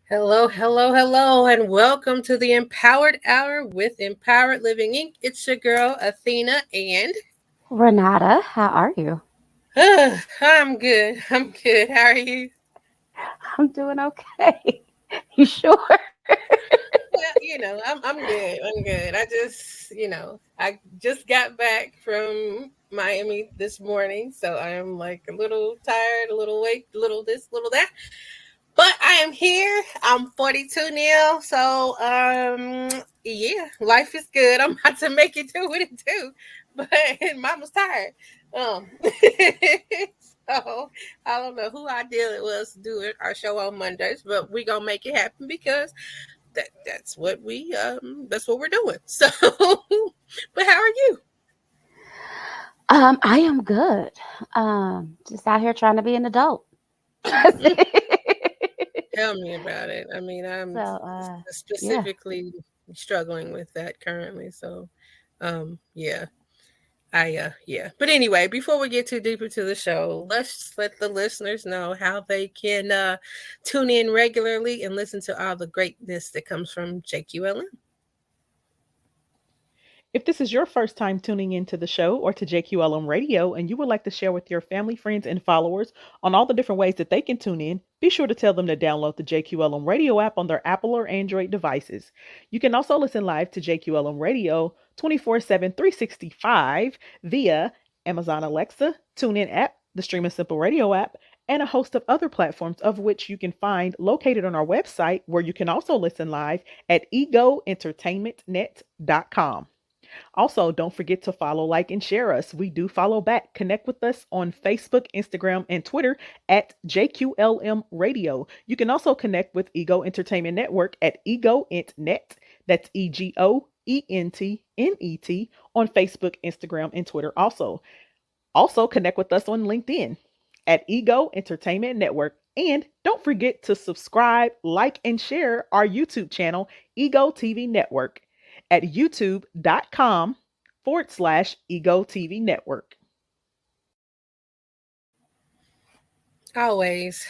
Hello, hello, hello, and welcome to the Empowered Hour with Empowered Living Inc. It's your girl, Athena, and Renata, how are you? I'm good. I'm good. How are you? I'm doing okay. You sure? Well, I'm good. I'm good. I just got back from Miami this morning, so I am like a little tired, a little awake, a little this, a little that. But I am here. I'm 42 now, so yeah, life is good. I'm about to make it do what it do, but Mama's tired. Um, so I don't know who ideal it was to do our show on Mondays, but we gonna make it happen because that's what we're doing. So, but how are you? I am good. Just out here trying to be an adult. Mm, tell me about it. I mean, so, I'm yeah. specifically struggling with that currently. So, yeah. Yeah. But anyway, before we get too deep into the show, let's let the listeners know how they can tune in regularly and listen to all the greatness that comes from JQLM. If this is your first time tuning into the show or to JQLM Radio and you would like to share with your family, friends, and followers on all the different ways that they can tune in, be sure to tell them to download the JQLM Radio app on their Apple or Android devices. You can also listen live to JQLM Radio 24/7, 365 via Amazon Alexa, TuneIn app, the Stream and Simple Radio app, and a host of other platforms of which you can find located on our website where you can also listen live at egoentertainmentnet.com. Also, don't forget to follow, like, and share us. We do follow back. Connect with us on Facebook, Instagram, and Twitter at JQLM Radio. You can also connect with Ego Entertainment Network at EgoEntNet. That's EgoEntNet on Facebook, Instagram, and Twitter also. Also, connect with us on LinkedIn at Ego Entertainment Network. And don't forget to subscribe, like, and share our YouTube channel, Ego TV Network, at youtube.com/Ego TV Network. Always,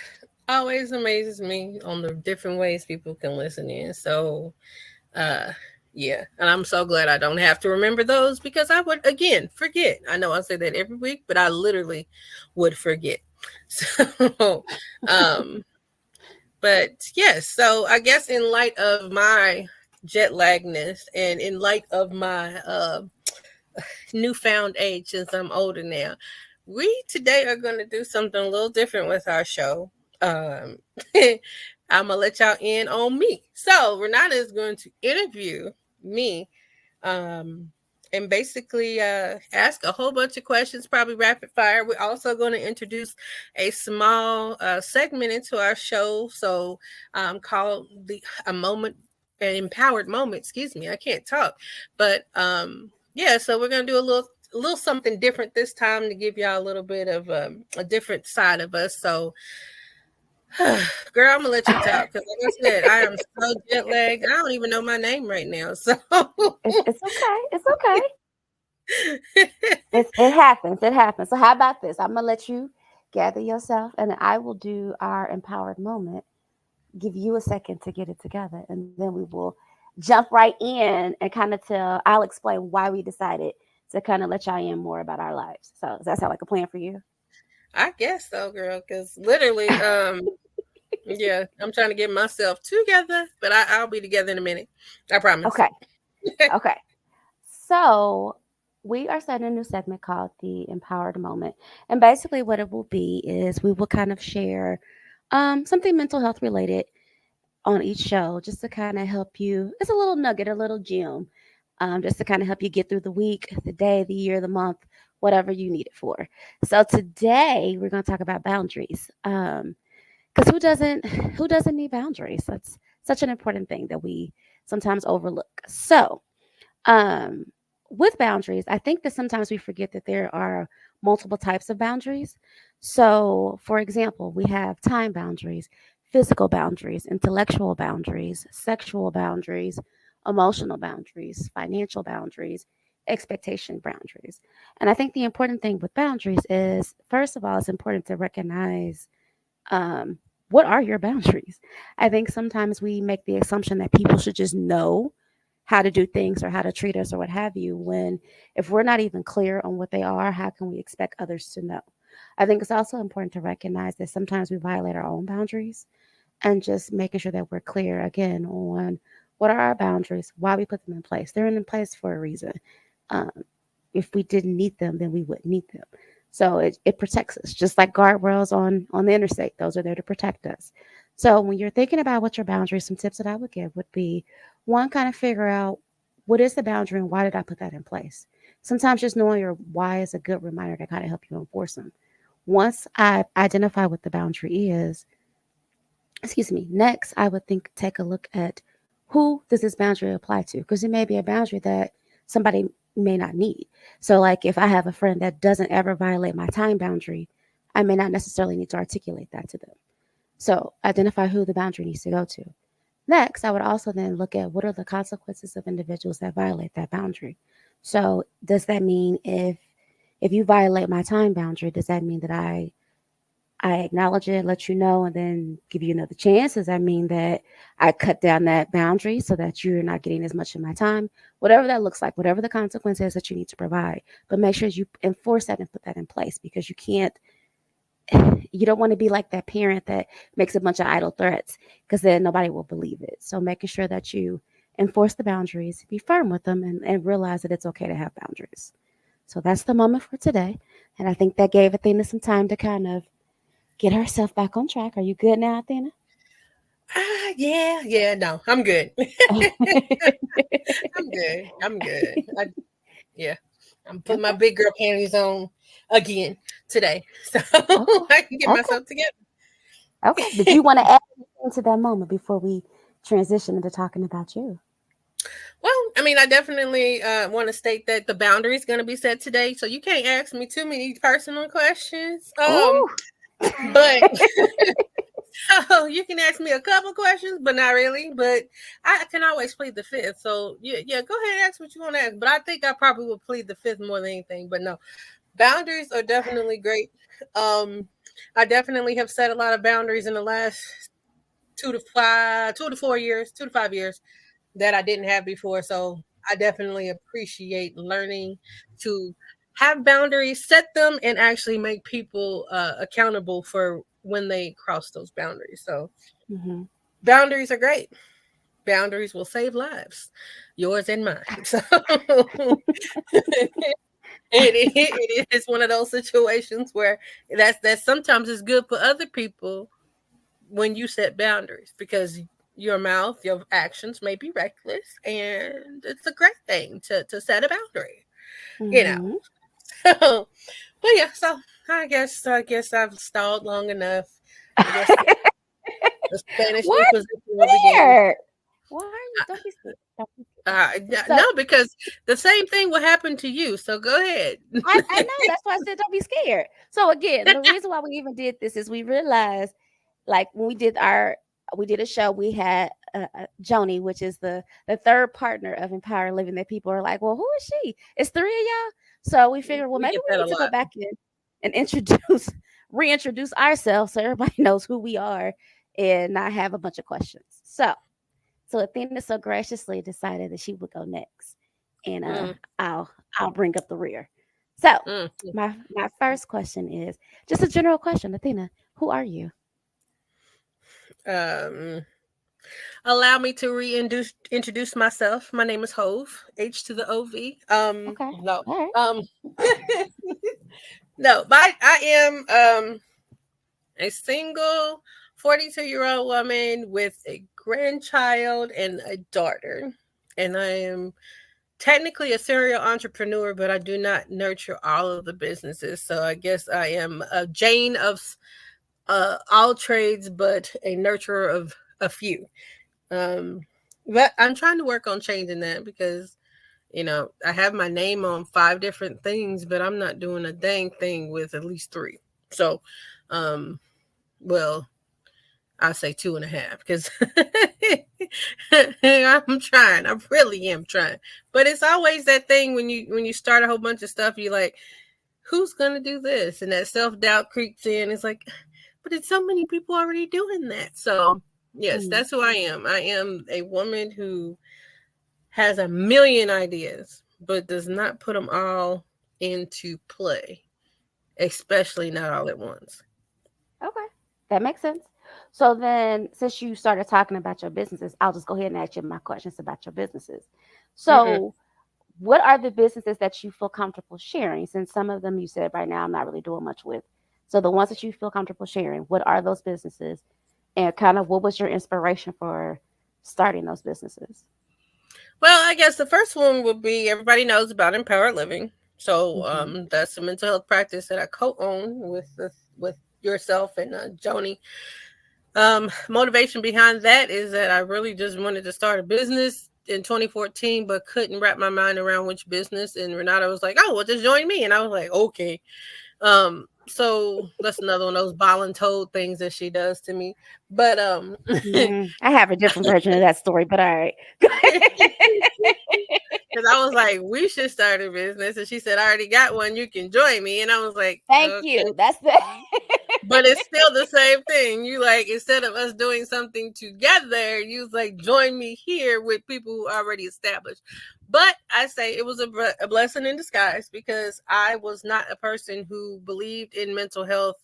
always amazes me on the different ways people can listen in. So, uh, yeah, and I'm so glad I don't have to remember those because I would again forget. I know I say that every week, but I literally would forget. So, um, but yes, so I guess in light of my jet lagness and in light of my newfound age since I'm older now, we today are going to do something a little different with our show. Um, I'm gonna let y'all in on me. So Renata is going to interview me, um, and basically ask a whole bunch of questions, probably rapid fire. We're also going to introduce a small segment into our show, so called the a moment, an empowered moment. Excuse me, I can't talk, but yeah. So we're gonna do a little something different this time to give y'all a little bit of a different side of us. So girl, I'm gonna let you talk because, like I said, I am so jet lagged. I don't even know my name right now. So, It's okay. It's okay. It happens. It happens. So, how about this? I'm going to let you gather yourself, and I will do our empowered moment. Give you a second to get it together, and then we will jump right in and kind of I'll explain why we decided to kind of let y'all in more about our lives. So, does that sound like a plan for you? I guess so, girl. Because literally, yeah, I'm trying to get myself together, but I'll be together in a minute. I promise. Okay. Okay. So we are starting a new segment called the Empowered Moment. And basically what it will be is we will kind of share something mental health related on each show just to kind of help you. It's a little nugget, a little gem, just to kind of help you get through the week, the day, the year, the month, whatever you need it for. So today we're going to talk about boundaries. Because who doesn't need boundaries? That's such an important thing that we sometimes overlook. So um, with boundaries, I think that sometimes we forget that there are multiple types of boundaries. So, for example, we have time boundaries, physical boundaries, intellectual boundaries, sexual boundaries, emotional boundaries, financial boundaries, expectation boundaries. And I think the important thing with boundaries is, first of all, it's important to recognize um, what are your boundaries? I think sometimes we make the assumption that people should just know how to do things or how to treat us or what have you, when if we're not even clear on what they are, how can we expect others to know? I think it's also important to recognize that sometimes we violate our own boundaries, and just making sure that we're clear again on what are our boundaries, why we put them in place. They're in place for a reason. Um, if we didn't need them, then we wouldn't need them. So it protects us, just like guardrails on the interstate. Those are there to protect us. So when you're thinking about what your boundaries, some tips that I would give would be, one, kind of figure out what is the boundary and why did I put that in place. Sometimes just knowing your why is a good reminder to kind of help you enforce them. Once I identify what the boundary is, excuse me, next I would think take a look at who does this boundary apply to, because it may be a boundary that somebody may not need. So like if I have a friend that doesn't ever violate my time boundary, I may not necessarily need to articulate that to them. So identify who the boundary needs to go to. Next, I would also then look at what are the consequences of individuals that violate that boundary. So does that mean if you violate my time boundary, does that mean that I acknowledge it, let you know, and then give you another chance? Does that mean that I cut down that boundary so that you're not getting as much of my time? Whatever that looks like, whatever the consequence is that you need to provide, but make sure you enforce that and put that in place, because you can't, you don't want to be like that parent that makes a bunch of idle threats, because then nobody will believe it. So making sure that you enforce the boundaries, be firm with them, and realize that it's okay to have boundaries. So that's the moment for today. And I think that gave Athena some time to kind of get herself back on track. Are you good now, Athena? Yeah, no, I'm good. I'm good. I'm good. Yeah, I'm putting my Okay. big girl panties on again today, so Okay. I can get Okay. myself together. Okay. Did you want to add anything to that moment before we transition into talking about you? Well, I mean, I definitely want to state that the boundary is going to be set today, so you can't ask me too many personal questions. Oh. But so you can ask me a couple questions, but not really. But I can always plead the fifth. So yeah, go ahead and ask what you want to ask. But I think I probably will plead the fifth more than anything. But no, boundaries are definitely great. Um, I definitely have set a lot of boundaries in the last 2 to 4 years, 2 to 5 years that I didn't have before. So I definitely appreciate learning to have boundaries, set them, and actually make people accountable for when they cross those boundaries. So Hmm. boundaries are great. Boundaries will save lives, yours and mine. So it is one of those situations where that's sometimes it's good for other people when you set boundaries, because your mouth, your actions may be reckless, and it's a great thing to set a boundary, you know. Hmm. So, but yeah, so I guess I've stalled long enough. I guess the Spanish Why are Inquisition you will begin. scared? Why are you? Don't be scared. Don't be scared. No, So because the same thing will happen to you. So go ahead. I know that's why I said don't be scared. So again, the reason why we even did this is we realized, like when we did a show, we had Joni, which is the third partner of Empower Living, that people are like, well, who is she? It's three of y'all. So we figured, well, We maybe get we that a need to go lot. back in and introduce reintroduce ourselves so everybody knows who we are and not have a bunch of questions. So Athena so graciously decided that she would go next, and Mm, I'll bring up the rear. So mm. my first question is just a general question, Athena. Who are you? Um, Allow me to reintroduce myself. My name is Hove, H to the OV. Okay, No, all right. um, no, but I am a single 42-year-old woman with a grandchild and a daughter, and I am technically a serial entrepreneur, but I do not nurture all of the businesses. So I guess I am a Jane of all trades, but a nurturer of a few. Um, but I'm trying to work on changing that, because I have my name on 5 different things, but I'm not doing a dang thing with at least 3. So, um, well, I'll say 2.5, because I'm trying. I really am trying. But it's always that thing when you start a whole bunch of stuff, you're like, who's gonna do this? And that self doubt creeps in. It's like, but but it's so many people already doing that. So yes, Mm. that's who I am. I am a woman who has a million ideas, but does not put them all into play, especially not all at once. Okay, that makes sense. So then, since you started talking about your businesses, I'll just go ahead and ask you my questions about your businesses. Mm-mm. So, what are the businesses that you feel comfortable sharing? Since some of them you said right now I'm not really doing much with. So, the ones that you feel comfortable sharing, what are those businesses? And kind of what was your inspiration for starting those businesses? Well, I guess the first one would be everybody knows about empowered living. So Hmm. that's a mental health practice that I co-own with yourself and Joni. Motivation behind that is that I really just wanted to start a business in 2014, but couldn't wrap my mind around which business. And Renata was like, "Oh, well, just join me," and I was like, "Okay." So that's another one of those voluntold things that she does to me. But Mm, I have a different version of that story, but all right. because I was like, we should start a business. And she said, I already got one. You can join me. And I was like, Thank okay. you. That's the. But it's still the same thing. You like, instead of us doing something together, you was like, join me here with people who already established. But I say it was a blessing in disguise because I was not a person who believed in mental health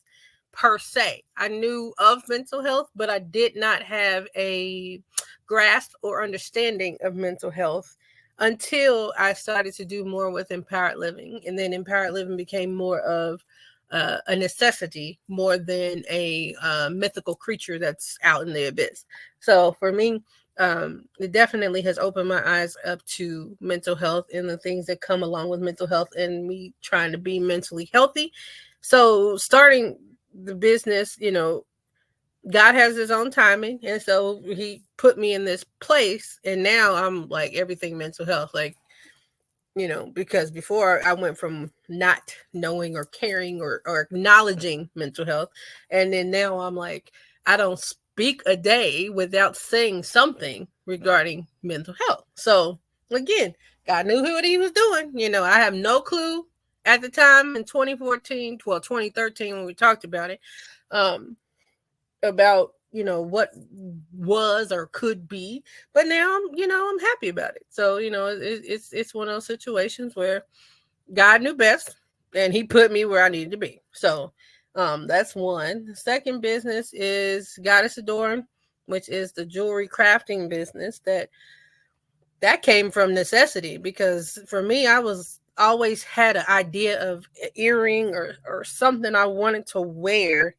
per se. I knew of mental health, but I did not have a grasp or understanding of mental health until I started to do more with empowered living. And then empowered living became more of a necessity more than a mythical creature that's out in the abyss. So for me, it definitely has opened my eyes up to mental health and the things that come along with mental health and me trying to be mentally healthy. So starting the business, God has his own timing. And so he put me in this place. And now I'm like everything mental health. Like, because before I went from not knowing or caring or acknowledging mental health. And then now I'm like, I don't speak a day without saying something regarding mental health. So again, God knew what he was doing. I have no clue at the time in 2014, well, 2013 when we talked about it. About what was or could be, but now I'm happy about it. So it's one of those situations where God knew best and he put me where I needed to be. So that's one. The second business is Goddess Adorn, which is the jewelry crafting business that came from necessity, because for me I was always had an idea of an earring or something I wanted to wear,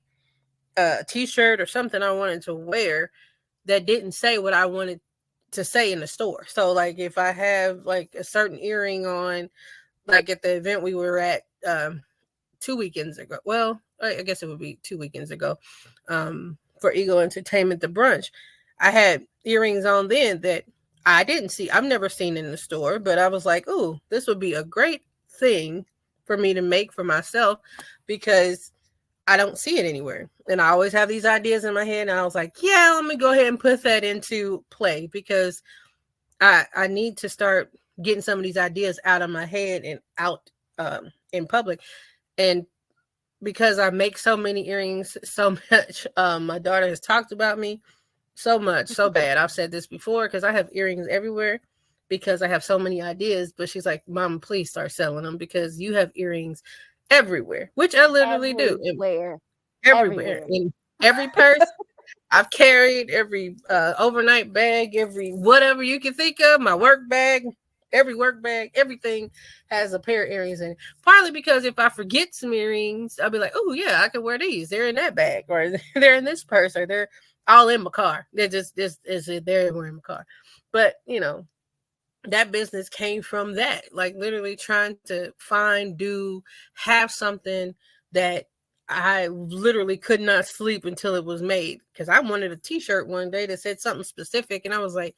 a t-shirt or something I wanted to wear that didn't say what I wanted to say in the store. So like if I have like a certain earring on, like at the event we were at 2 weekends ago. Well, I guess it would be 2 weekends ago, for Eagle Entertainment, the brunch. I had earrings on then that I didn't see. I've never seen in the store, but I was like, "Ooh, this would be a great thing for me to make for myself because I don't see it anywhere." And I always have these ideas in my head. And I was like, yeah, let me go ahead and put that into play because I need to start getting some of these ideas out of my head and out in public. And because I make so many earrings so much, my daughter has talked about me so much, so bad. I've said this before because I have earrings everywhere because I have so many ideas. But she's like, Mom, please start selling them because you have earrings everywhere, which I literally do. Everywhere. Everywhere Everywhere. in every purse I've carried, every overnight bag, every whatever you can think of, my work bag, every work bag, everything has a pair of earrings in it. Partly because if I forget some earrings, I'll be like, oh yeah, I can wear these. They're in that bag, or they're in this purse, or they're all in my car. They're just is they're in my car. But that business came from that, like literally trying to find, do, have something that I literally could not sleep until it was made, because I wanted a t-shirt one day that said something specific, and I was like,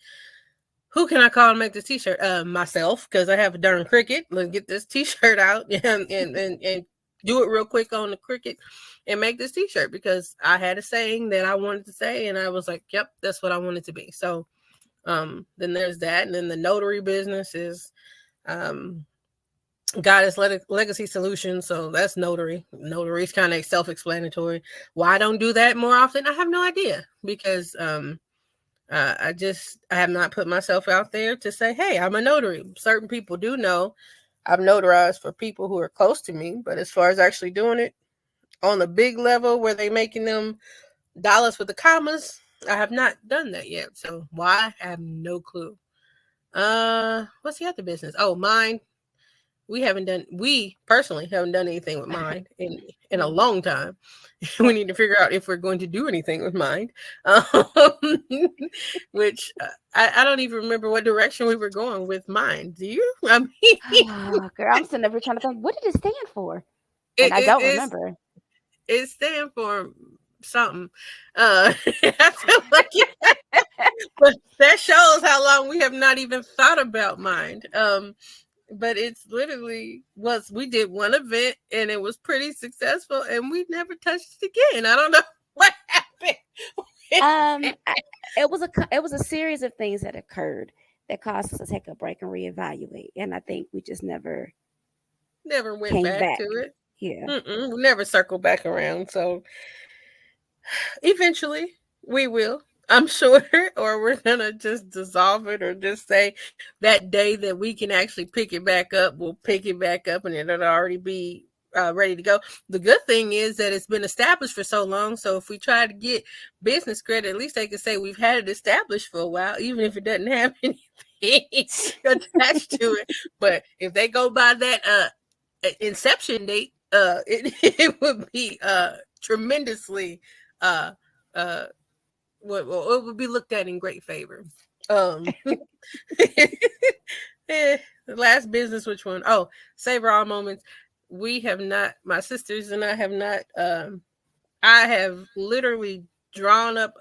who can I call and make this t-shirt? Myself, because I have a darn Cricut. Let's get this t-shirt out and do it real quick on the Cricut and make this t-shirt, because I had a saying that I wanted to say, and I was like, yep, that's what I wanted to be. So then there's that. And then the notary business is, um, Goddess Legacy Solutions. So that's notary. Notary is kind of self-explanatory. Why I don't do that more often, I have no idea, because I have not put myself out there to say, hey, I'm a notary. Certain people do know I've notarized for people who are close to me, but as far as actually doing it on the big level where they making them dollars with the commas, I have not done that yet. So why? I have no clue. What's the other business? Oh, mine. We personally haven't done anything with mine in a long time. We need to figure out if we're going to do anything with mine. Um, which I don't even remember what direction we were going with mine. Do you? I mean, Oh, girl, I'm sitting over trying to think, what did it stand for? And it, I it don't is remember. it stands for something. I feel like but that shows how long we have not even thought about mine. But it's literally was we did one event and it was pretty successful and we never touched it again. I don't know what happened. I, it was a series of things that occurred that caused us to take a break and reevaluate, and I think we just never Never went came back back. to it. Yeah. We never circled back around. So eventually we will, I'm sure, or we're gonna just dissolve it or just say that day that we can actually pick it back up, we'll pick it back up and it'll already be ready to go. The good thing is that it's been established for so long. So if we try to get business credit, at least they can say we've had it established for a while, even if it doesn't have anything attached to it. But if they go by that inception date, it would be tremendously uh uh what it would be looked at in great favor. Um the last business, which one? Oh, Savor All Moments. We have not, my sisters and I have not I have literally drawn up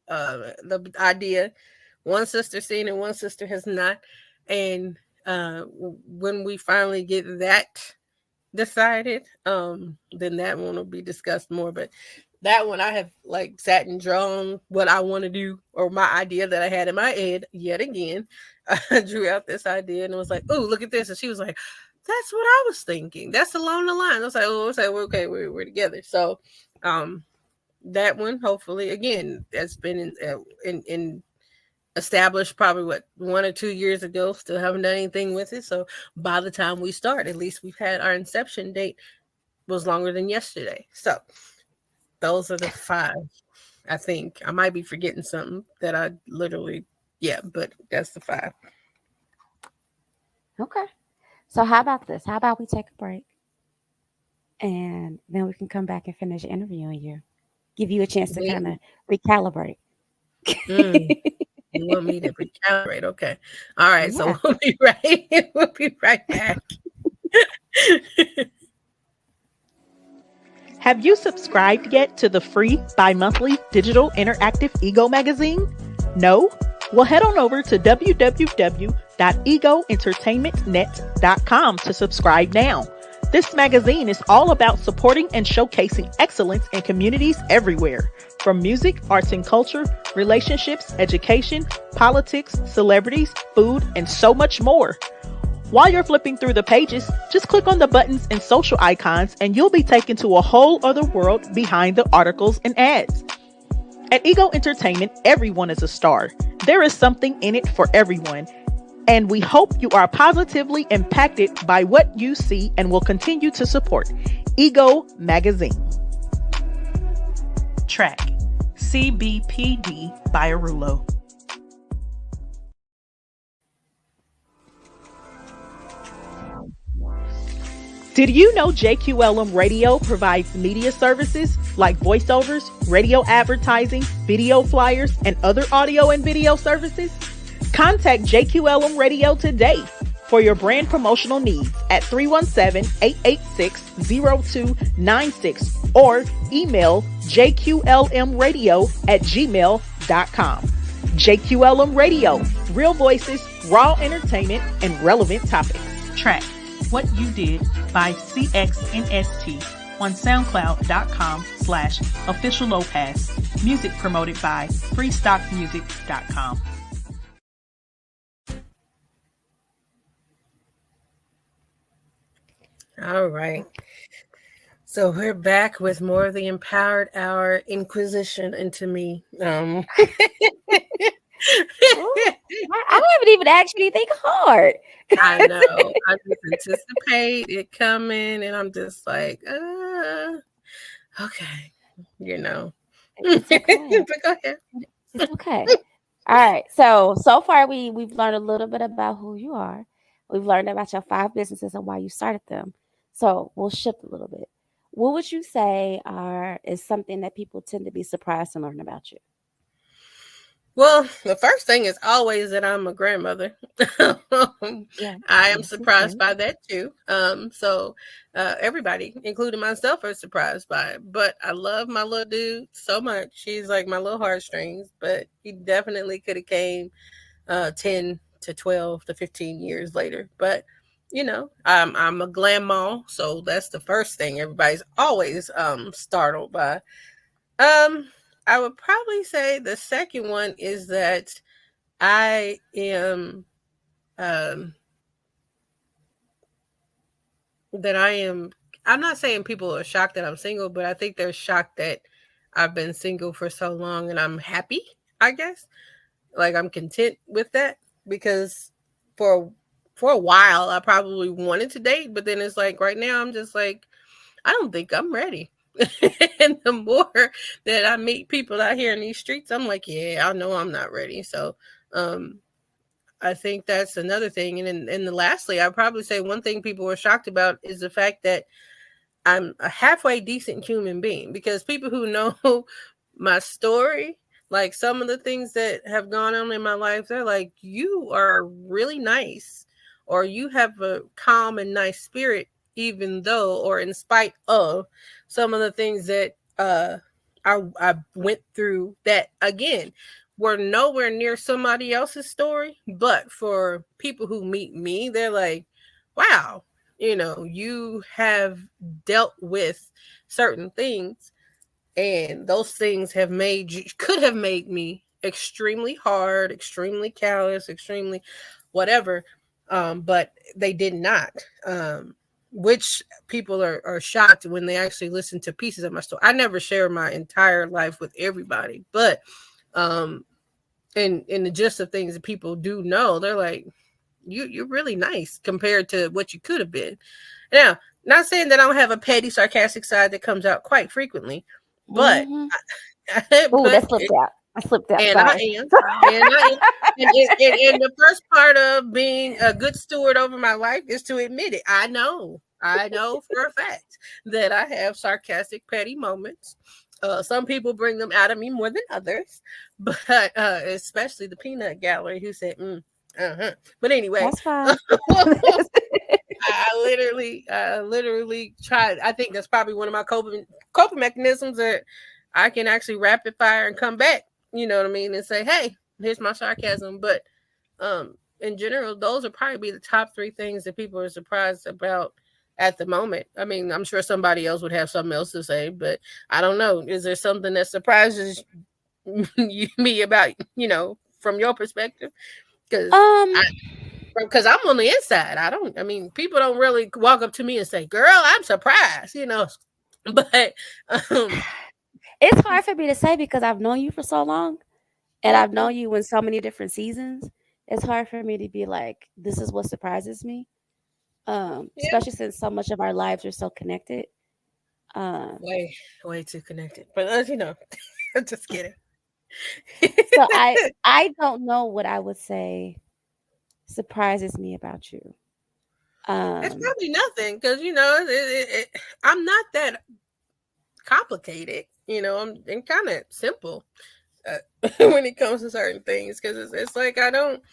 the idea. One sister seen it, one sister has not. And when we finally get that decided, then that one will be discussed more. But that one I have like sat and drawn what I want to do or my idea that I had in my head yet again. I drew out this idea and it was like, oh, look at this. And she was like, that's what I was thinking. That's along the line. I was like, oh, I was like, well, okay, we're together. So um that one, hopefully, again, that's been in established probably what 1 or 2 years ago. Still haven't done anything with it. So by the time we start, at least we've had our inception date was longer than yesterday. So those are the five. I think I might be forgetting something that I literally, yeah, but that's the five. Okay. So how about this? How about we take a break and then we can come back and finish interviewing you, give you a chance to kind of Wait, recalibrate. mm, you want me to recalibrate? Okay, all right. So Yeah. we'll be right. We'll be right back. Have you subscribed yet to the free bi-monthly digital interactive Ego magazine? No? Well, head on over to www.egoentertainmentnet.com to subscribe now. This magazine is all about supporting and showcasing excellence in communities everywhere, from music, arts and culture, relationships, education, politics, celebrities, food, and so much more. While you're flipping through the pages, just click on the buttons and social icons and you'll be taken to a whole other world behind the articles and ads. At Ego Entertainment, everyone is a star. There is something in it for everyone. And we hope you are positively impacted by what you see and will continue to support Ego Magazine. Track CBPD by Arulo. Did you know JQLM Radio provides media services like voiceovers, radio advertising, video flyers, and other audio and video services? Contact JQLM Radio today for your brand promotional needs at 317-886-0296 or email jqlmradio@gmail.com. JQLM Radio, real voices, raw entertainment, and relevant topics. Track What You Did by CXNST on soundcloud.com/officiallowpass. Music promoted by freestockmusic.com. All right. So we're back with more of the Empowered Hour Inquisition into me. Ooh, I haven't even asked you anything hard. I know. I just anticipate it coming, and I'm just like, okay, you know. But It's okay. go ahead. It's okay. All right. So far we've learned a little bit about who you are. We've learned about your 5 businesses and why you started them. So we'll shift a little bit. What would you say are is something that people tend to be surprised to learn about you? Well, the first thing is always that I'm a grandmother. Yeah. I am Yes, it's surprised great. by that too. So everybody, including myself, are surprised by it. But I love my little dude so much. He's like my little heartstrings. But he definitely could have came 10 to 12 to 15 years later. But I'm a grandma, so that's the first thing everybody's always startled by. um, I would probably say the second one is that I am um that I am I'm not saying people are shocked that I'm single, but I think they're shocked that I've been single for so long and I'm happy, I guess. Like I'm content with that because for for a while I probably wanted to date, but then it's like right now I'm just like I don't think I'm ready. And the more that I meet people out here in these streets, I'm like, yeah, I know I'm not ready. So, um, I think that's another thing. And lastly, I'd probably say one thing people were shocked about is the fact that I'm a halfway decent human being because people who know my story, like some of the things that have gone on in my life, they're like, you are really nice, or you have a calm and nice spirit, even though, or in spite of some of the things that I went through that again were nowhere near somebody else's story. But for people who meet me, they're like, wow, you have dealt with certain things, and those things have made you could have made me extremely hard, extremely callous, extremely whatever, but they did not. Which people are shocked when they actually listen to pieces of my story. I never share my entire life with everybody, but um in the gist of things that people do know, they're like, you're really nice compared to what you could have been. Now, not saying that I don't have a petty, sarcastic side that comes out quite frequently, but Mm-hmm. Oh, but that slipped out. I slipped out. and I Sorry. am, and I am, and the first part of being a good steward over my life is to admit it. I know for a fact that I have sarcastic, petty moments. Some people bring them out of me more than others, but especially the peanut gallery who said, uh-huh. But anyway, That's fine. I literally tried. I think that's probably one of my coping mechanisms that I can actually rapid fire and come back. You know what I mean, and say, "Hey, here's my sarcasm." But in general, those would probably be the top three things that people are surprised about at the moment. I mean, I'm sure somebody else would have something else to say, but I don't know. Is there something that surprises me about from your perspective? Because um, because I'm on the inside. I mean, people don't really walk up to me and say, "Girl, I'm surprised." But um, it's hard for me to say because I've known you for so long and I've mhm, known you in so many different seasons. It's hard for me to be like, this is what surprises me. yeah, Especially since so much of our lives are so connected. Um, way, way too connected. But just kidding. so I It's I don't know what I would say surprises me about you. Um, probably nothing because I'm not that complicated. I'm kind of simple when it comes to certain things because it's like I don't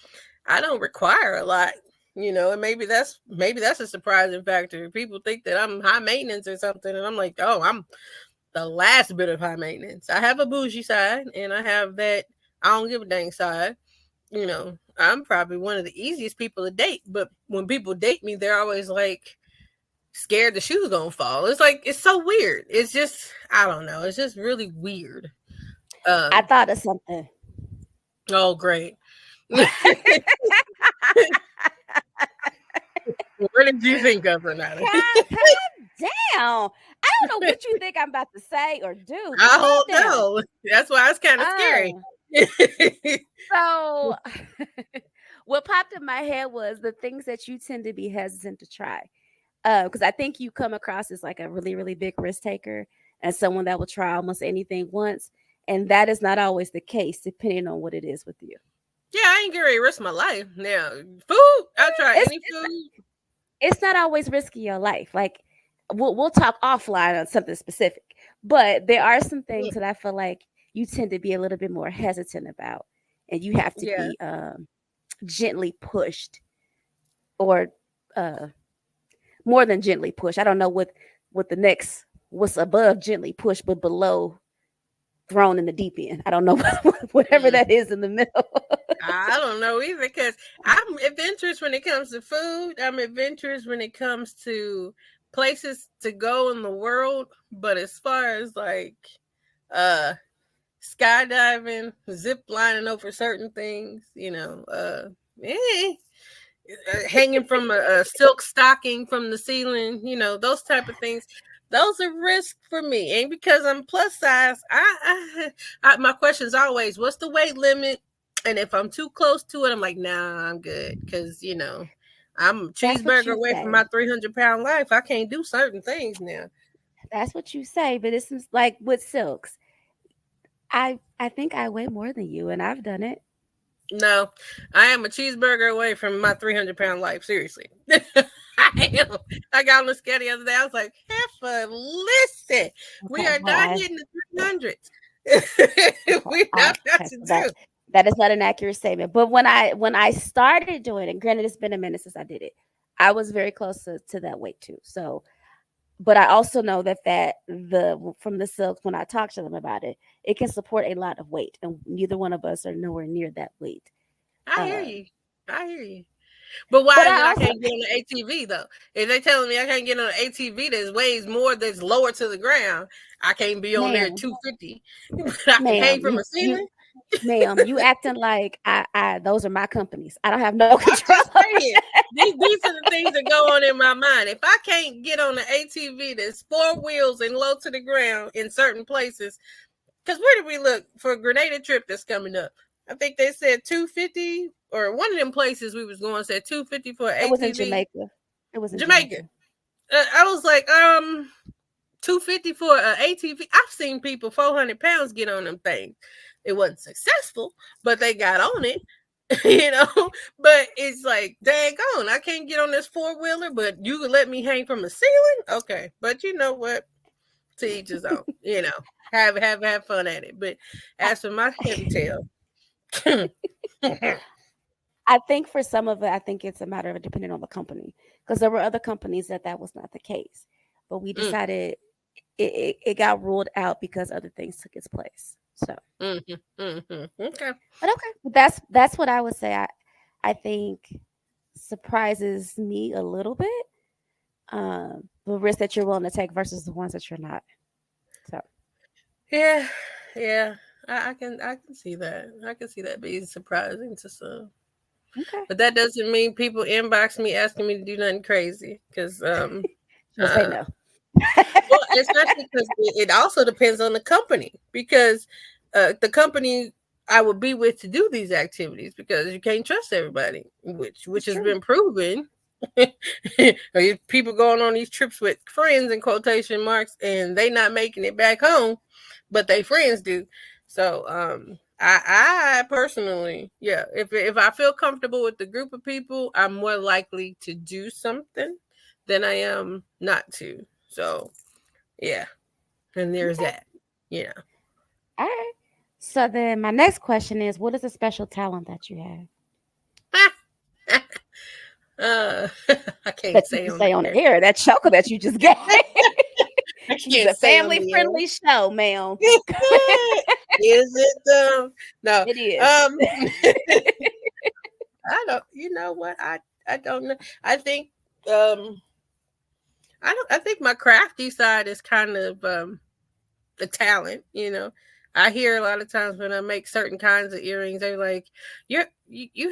require a lot. And maybe that's a surprising factor. People think that I'm high maintenance or something, and I'm like, oh, I'm the last bit of high maintenance. I have a bougie side, and I have that I don't give a dang side. I'm probably one of the easiest people to date, but when people date me, they're always like scared the shoe's gonna fall. It's like it's so weird. It's just I don't know. It's just really weird. I Um. thought of something. Oh, great. What did you think of, Renata? Calm down. I don't know what you think I'm about to say or do, but I calm don't down. know. That's why it's kind of scary. Um, so what popped in my head was the things that you tend to be hesitant to try. Because I think you come across as like a really, really big risk taker and someone that will try almost anything once. And that is not always the case, depending on what it is with you. Yeah, I ain't gonna risk my life. Now, food, I'll try It's any food. it's not always risking your life. Like we'll talk offline on something specific, but there are some things that I feel like you tend to be a little bit more hesitant about, and you have to Yeah. be gently pushed or uh, more than gently pushed. I don't know what the next what's above gently pushed, but below thrown in the deep end. I don't know whatever Mm. that is in the middle. I don't know either because I'm adventurous when it comes to food. I'm adventurous when it comes to places to go in the world. But as far as like uh skydiving, zip lining over certain things, eh, hanging from a silk stocking from the ceiling, those type of things. Those are risks for me, and because I'm plus size, my question is always, what's the weight limit? And if I'm too close to it, I'm like, nah, I'm good, because I'm a That's what cheeseburger you away from say. my 300-pound life. I can't do certain things now. That's what you say. But it's like with silks. I think I weigh more than you, and I've done it. No, I am a cheeseburger away from my 300-pound life. Seriously. I am. I got on the scale the other day. I was like, Heifer, listen, we Okay, are well, not I hitting the 300s. okay, We not about okay. to So do. that is not an accurate statement. But when I started doing it, granted, it's been a minute since I did it. I was very close to that weight too. So, but I also know that the from the silks when I talk to them about it, it can support a lot of weight, and neither one of us are nowhere near that weight. I hear Uh, you. I hear you. But why but is it I I also can't get on the ATV though? If they telling me I can't get on the ATV that weighs more that's lower to the ground, I can't be on there at ma'am, 250. But I can hang ma'am, from a ceiling. ma'am, you acting like I those are my companies. I don't have no I'm control just over saying. These are the things that go on in my mind. If I can't get on the ATV that's four wheels and low to the ground in certain places, because where did we look for a Grenada trip that's coming up? I think they said 250, or one of them places we was going said 250 for an it was in ATV. Jamaica. It was in Jamaica. Jamaica. I was like, 250 for an ATV. I've seen people 400 pounds get on them things. It wasn't successful, but they got on it. you know, but it's like, dang on, I can't get on this four wheeler, but you could let me hang from a ceiling. Okay, but you know what? To each his own. Have fun at it. But I, as for my heavy tail, mm, I think for some of it, I think it's a matter of depending on the company because there were other companies that was not the case, but we decided it got ruled out because other things took its place. So, okay. but okay, but that's what I would say. I think surprises me a little bit. The risk that you're willing to take versus the ones that you're not. So, Yeah, yeah. I can see that. I can see that being surprising to some. okay, But that doesn't mean people inbox me asking me to do nothing crazy. Cause she'll say uh no. well, especially because it also depends on the company, because the company I would be with to do these activities, because you can't trust everybody, which It's has true. been proven. Or people going on these trips with friends in quotation marks, and they not making it back home, but they friends do. So I personally, yeah, if I feel comfortable with the group of people, I'm more likely to do something than I am not to. So yeah, and there's Okay. that. You know. All right. So then my next question is what is a special talent that you have uh, I can't that you say can on the say on the air. air? That chuckle that you just gave. I This is can't a say on family the air. friendly show, ma'am. Is it though? No. It is. Um I don't, you know what? I don't know. I think um I think my crafty side is kind of a talent. I hear a lot of times when I make certain kinds of earrings, they're like, you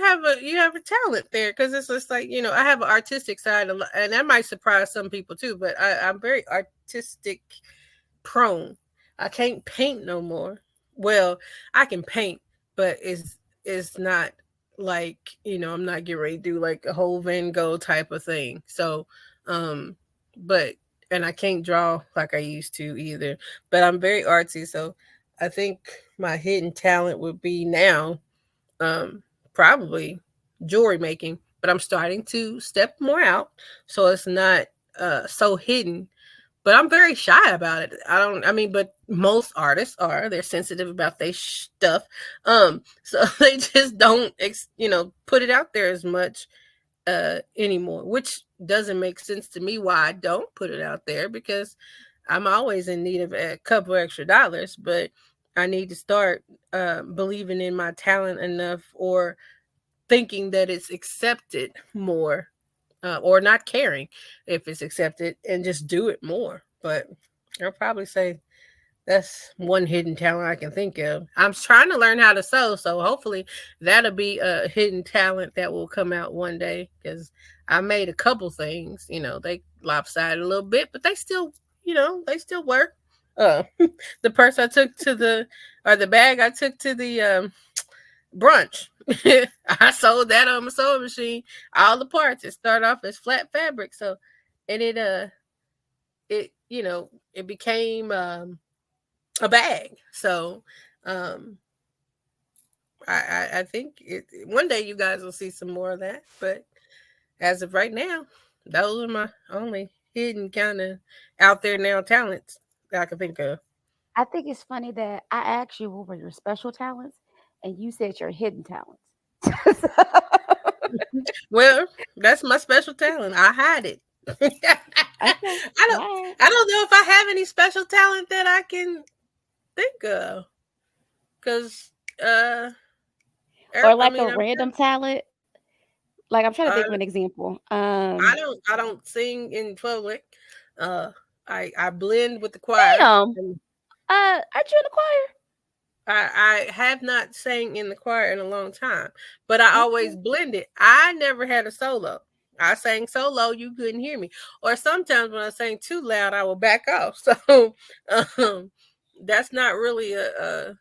have a talent there," because it's just like, I have an artistic side, and that might surprise some people too. But I'm very artistic prone. I can't paint no more. Well, I can paint, but it's not like, I'm not getting ready to do like a whole Van Gogh type of thing. So, um, but and I can't draw like I used to either. But I'm very artsy, so I think my hidden talent would be now, um, probably jewelry making. But I'm starting to step more out, so it's not so hidden, but I'm very shy about it. I mean, but most artists are. They're sensitive about their stuff. So they just don't, put it out there as much anymore, which doesn't make sense to me why I don't put it out there, because I'm always in need of a couple extra dollars, but I need to start believing in my talent enough, or thinking that it's accepted more, or not caring if it's accepted, and just do it more. But I'll probably say that's one hidden talent I can think of. I'm trying to learn how to sew, so hopefully that'll be a hidden talent that will come out one day, because I made a couple things. They lopsided a little bit, but they still work. The purse I took to the or the bag I took to the brunch. I sold that on my sewing machine. All the parts. It started off as flat fabric, so and it became a bag. So um, I think one day you guys will see some more of that. But as of right now, those are my only hidden kind of out there now talents that I can think of. I think it's funny that I asked you what were your special talents, and you said your hidden talents. Well, that's my special talent. I hide it. Okay, I don't. all right. I don't know if I have any special talent that I can think of, because uh, Or I like a mean, random talent. Like I'm trying to uh, think of an example. I don't sing in public. Uh, I blend with the choir. Damn. And Aren't you in the choir? I have not sang in the choir in a long time, but I always Okay. blended. I never had a solo. I sang solo, you couldn't hear me. Or sometimes when I sang too loud, I would back off. So um, that's not really a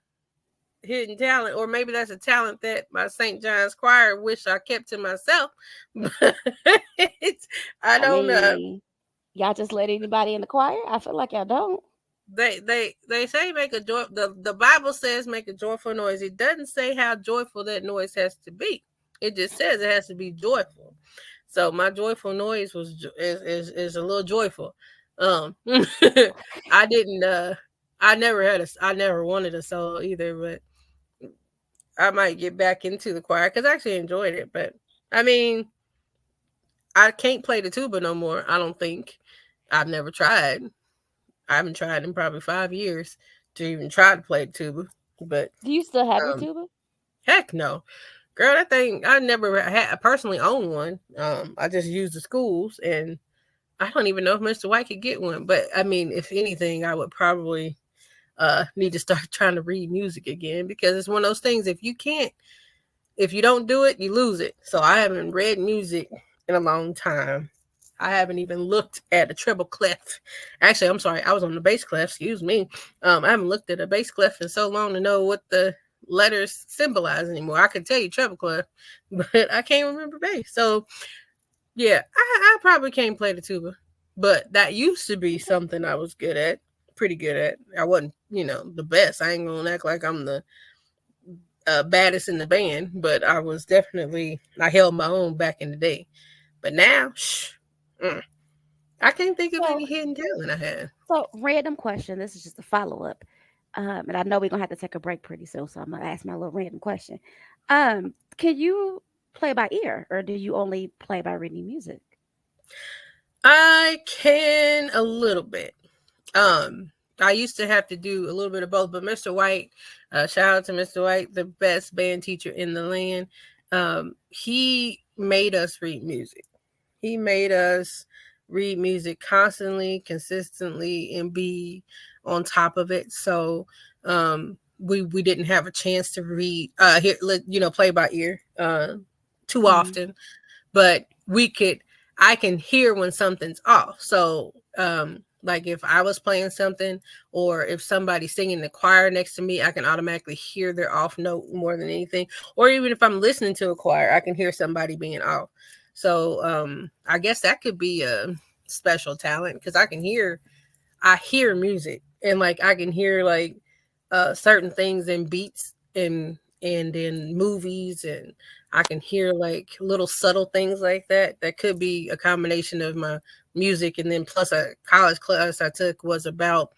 hidden talent, or maybe that's a talent that my St. John's choir wish I kept to myself. But I I don't know. mean, y'all just let anybody in the choir? I feel like y'all don't. They say make a joy. The Bible says make a joyful noise. It doesn't say how joyful that noise has to be. It just says it has to be joyful. So my joyful noise is a little joyful. I didn't. I never wanted a solo either, but I might get back into the choir because I actually enjoyed it. But I mean, I can't play the tuba no more. I don't think. I've never tried. I haven't tried in probably 5 years to even try to play the tuba. But Do you still have your um, tuba? heck no, girl, that thing I never had. I personally own one. I just use the schools, and I don't even know if Mr. White could get one. But I mean, if anything, I would probably need to start trying to read music again, because it's one of those things. If you don't do it, you lose it. So I haven't read music in a long time. I haven't even looked at a treble clef. Actually, I'm sorry, I was on the bass clef. Excuse me. I haven't looked at a bass clef in so long to know what the letters symbolize anymore. I can tell you treble clef, but I can't remember bass. So yeah, I probably can't play the tuba, but that used to be Okay. something I was good at, pretty good at. I wasn't, the best. I ain't gonna act like I'm the baddest in the band, but I held my own back in the day. But now, mm, I can't think of So, any hidden talent I have. so random question. This is just a follow up. And I know we're gonna have to take a break pretty soon, so I'm gonna ask my little random question. Can you play by ear, or do you only play by reading music? I can a little bit. Um, I used to have to do a little bit of both, but Mr. White, shout out to Mr. White, the best band teacher in the land. He made us read music. He made us read music constantly, consistently, and be on top of it. So we didn't have a chance to read hear, play by ear too Mm-hmm. often, but we could I can hear when something's off. So like if I was playing something or if somebody's singing in the choir next to me, I can automatically hear their off note more than anything. Or even if I'm listening to a choir, I can hear somebody being off. So I guess that could be a special talent because I hear music and like I can hear like certain things in beats and in movies, and I can hear like little subtle things like that. That could be a combination of my music and then plus a college class I took was about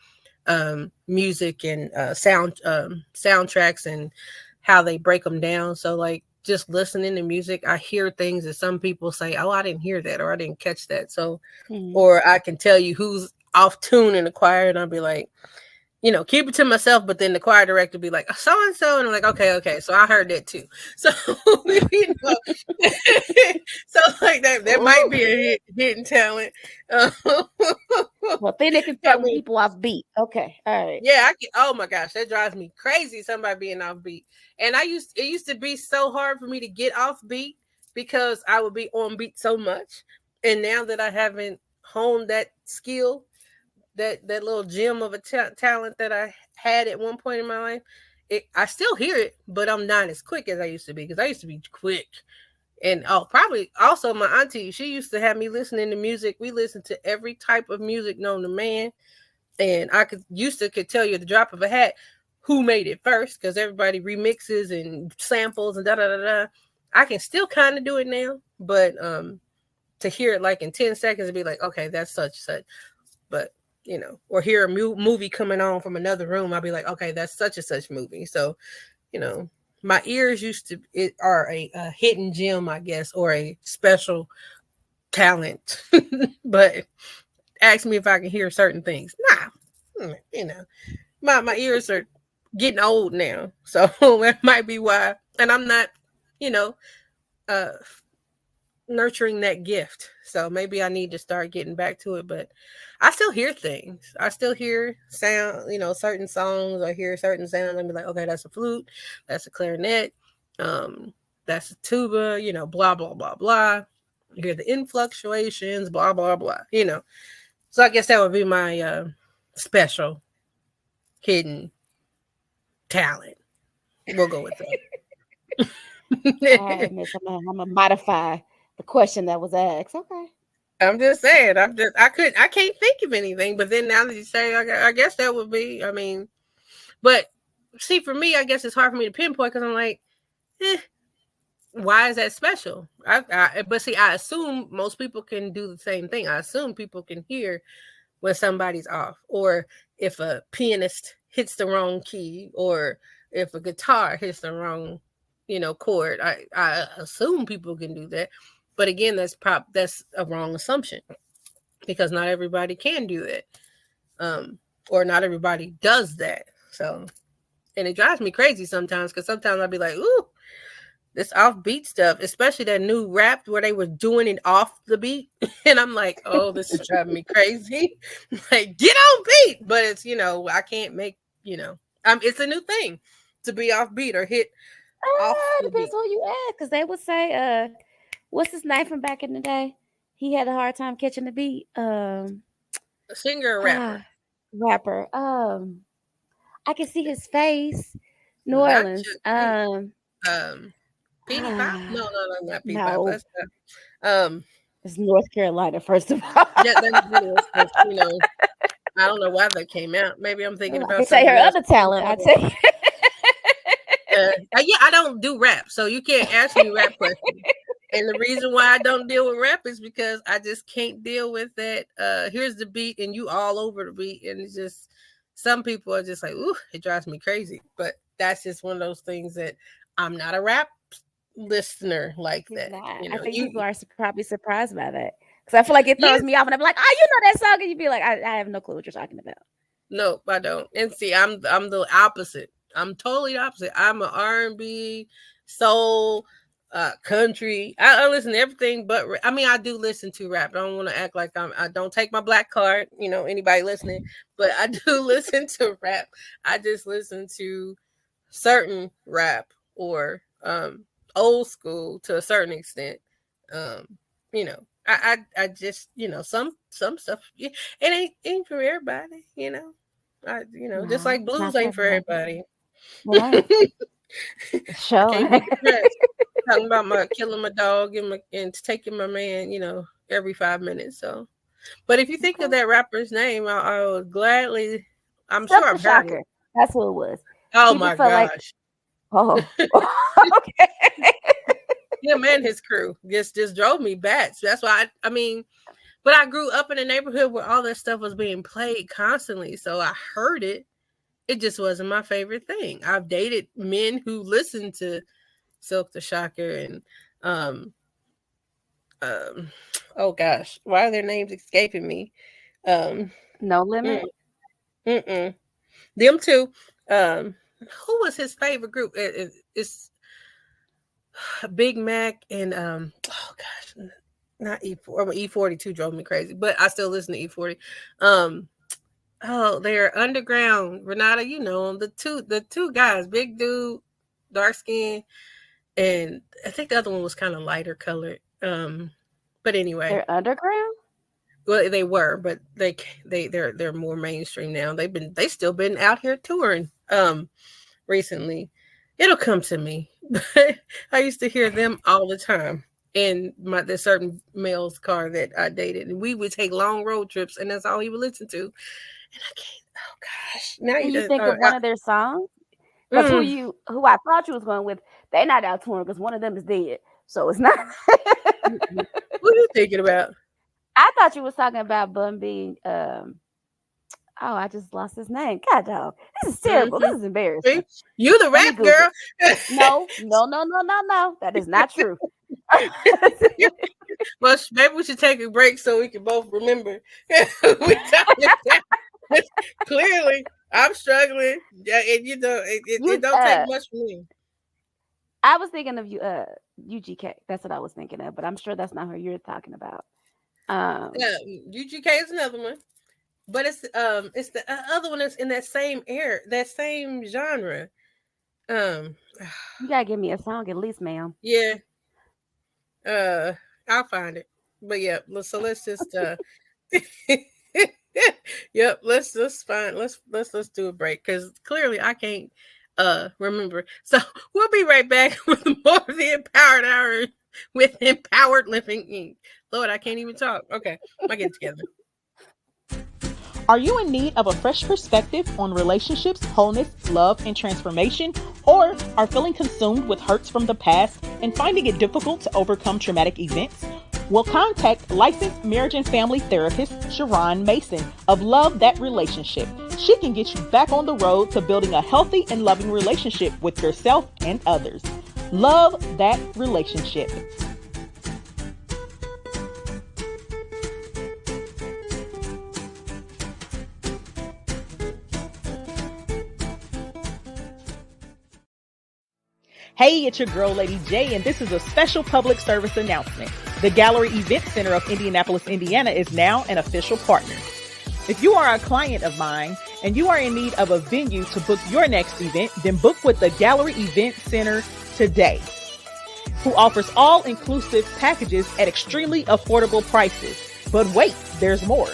music and soundtracks and how they break them down. So like just listening to music, I hear things that some people say, "Oh, I didn't hear that," or "I didn't catch that." So Mm-hmm. or I can tell you who's off tune in the choir, and I'll be like, keep it to myself. But then the choir director be like, so and so, and I'm like, okay, okay. So I heard that too. So so like that might Ooh. be a hidden talent. Uh, Well, then they can I tell when mean, people off beat. Okay. All right. yeah, I can. Oh my gosh, that drives me crazy. Somebody being off beat, and it used to be so hard for me to get off beat because I would be on beat so much. And now that I haven't honed that skill, that little gem of a talent that I had at one point in my life, I still hear it, but I'm not as quick as I used to be because I used to be quick. And oh, probably also my auntie, she used to have me listening to music. We listened to every type of music known to man, and I could tell you at the drop of a hat who made it first because everybody remixes and samples and da da da da. I can still kind of do it now, but to hear it like in 10 seconds and be like, okay, that's such such, but or hear a movie coming on from another room, I'll be like, okay, that's such and such movie. So, you know, my ears are a hidden gem, I guess, or a special talent. But ask me if I can hear certain things. Nah, my ears are getting old now, so that might be why. And I'm not, you know, uh, nurturing that gift. So maybe I need to start getting back to it. But I still hear things. I still hear sound, certain songs. I hear certain sounds and be like, okay, that's a flute, that's a clarinet, um, that's a tuba, blah, blah, blah, blah. You hear the influctuations, blah, blah, blah. So I guess that would be my special hidden talent. We'll go with All right, that. Miss. I'm gonna modify the question that was asked. Okay. I'm just saying. I can't think of anything. But then now that you say, I guess that would be. I mean, but see, for me, I guess it's hard for me to pinpoint because I'm like, eh, why is that special? But see, I assume most people can do the same thing. I assume people can hear when somebody's off, or if a pianist hits the wrong key, or if a guitar hits the wrong, chord. I assume people can do that. But again, that's a wrong assumption because not everybody can do it, or not everybody does that. So, and it drives me crazy sometimes because sometimes I'll be like, "Ooh, this offbeat stuff," especially that new rap where they were doing it off the beat, and I'm like, "Oh, this is driving me crazy." Like, get on beat, but it's I can't make it's a new thing to be offbeat or hit off the Depends beat. on who you ask, because they would say, what's his name from back in the day? He had a hard time catching the beat. A singer or Ah, rapper, rapper. I can see his face. New not Orleans. just me. Um, Petey Pop? No, Ah, no, no, not Petey Pop. no, That's not. it's North Carolina. First of all, Yeah, that is because I don't know why that came out. Maybe I'm thinking I about can tell you her something else. other talent. I tell you. Yeah, I don't do rap, so you can't ask me rap questions. And the reason why I don't deal with rap is because I just can't deal with that. Here's the beat, and you all over the beat, and it's just some people are just like, "Ooh, it drives me crazy." But that's just one of those things that I'm not a rap listener like He's that. not. You I know, think you people are probably surprised by that because I feel like it yeah, throws me off, and I'm like, "Oh, you know that song?" And you be like, "I have no clue what you're talking about." no, I don't. And see, I'm the opposite. I'm totally the opposite. I'm a R&B, soul, country. I listen to everything, but I mean, I do listen to rap. I don't want to act like I don't take my black card. Anybody listening, but I do listen to rap. I just listen to certain rap or old school to a certain extent. Um, you know, I just some stuff it ain't for everybody. Just No, like it's blues not for ain't for everybody. everybody. It ain't. I Sure. can't be depressed talking about my killing my dog and taking my man, every 5 minutes. So, but if you think of Okay. that rapper's name, I would gladly. I'm sure Silk I've the heard it. Shocker. That's who it was. Oh People my felt like, gosh, oh, okay. him and his crew just drove me bats. That's why I mean, but I grew up in a neighborhood where all that stuff was being played constantly, so I heard it. It just wasn't my favorite thing. I've dated men who listened to Silk the Shocker and um um oh gosh, why are their names escaping me? Um No mm, limit. mm-mm. Them two. Who was his favorite group? It's Big Mac and oh gosh, not E4. E42 drove me crazy, but I still listen to E40. Um oh, they're underground. Renata, you know them. The two guys, big dude, dark skin, and I think the other one was kind of lighter colored. But anyway, They're underground. well, they were, but they're more mainstream now. They still been out here touring recently. It'll come to me. But I used to hear them all the time in the certain male's car that I dated, and we would take long road trips, and that's all he would listen to. And I can't. Oh gosh, now Can you you just. think of one of their songs? Because Mm, who I thought you was going with, they're not out touring because one of them is dead. So it's not. mm-mm. What are you thinking about? I thought you was talking about Bun B. Oh, I just lost his name. God dog. This is terrible. Mm-hmm. This is embarrassing. See, you the Let me rap Google. girl. No, no, no, no, no, no. That is not true. Well, maybe we should take a break so we can both remember. We talking about clearly. I'm struggling, yeah, and it you don't take much for me. I was thinking of UGK. That's what I was thinking of, but I'm sure that's not who you're talking about. Um Yeah, UGK is another one, but it's the other one that's in that same air, that same genre. Um, you gotta give me a song at least, ma'am. yeah, uh, I'll find it. But yeah, so let's just yep, let's find let's do a break because clearly I can't remember. So we'll be right back with more of the Empowered Hour with Empowered Living Inc. Lord, I can't even talk. Okay, I get it together. Are you in need of a fresh perspective on relationships, wholeness, love, and transformation? Or are feeling consumed with hurts from the past and finding it difficult to overcome traumatic events? Well, contact licensed marriage and family therapist Sharon Mason of Love That Relationship. She can get you back on the road to building a healthy and loving relationship with yourself and others. Love That Relationship. Hey, it's your girl, Lady J, and this is a special public service announcement. The Gallery Event Center of Indianapolis, Indiana is now an official partner. If you are a client of mine and you are in need of a venue to book your next event, then book with the Gallery Event Center today, who offers all-inclusive packages at extremely affordable prices. But wait, there's more.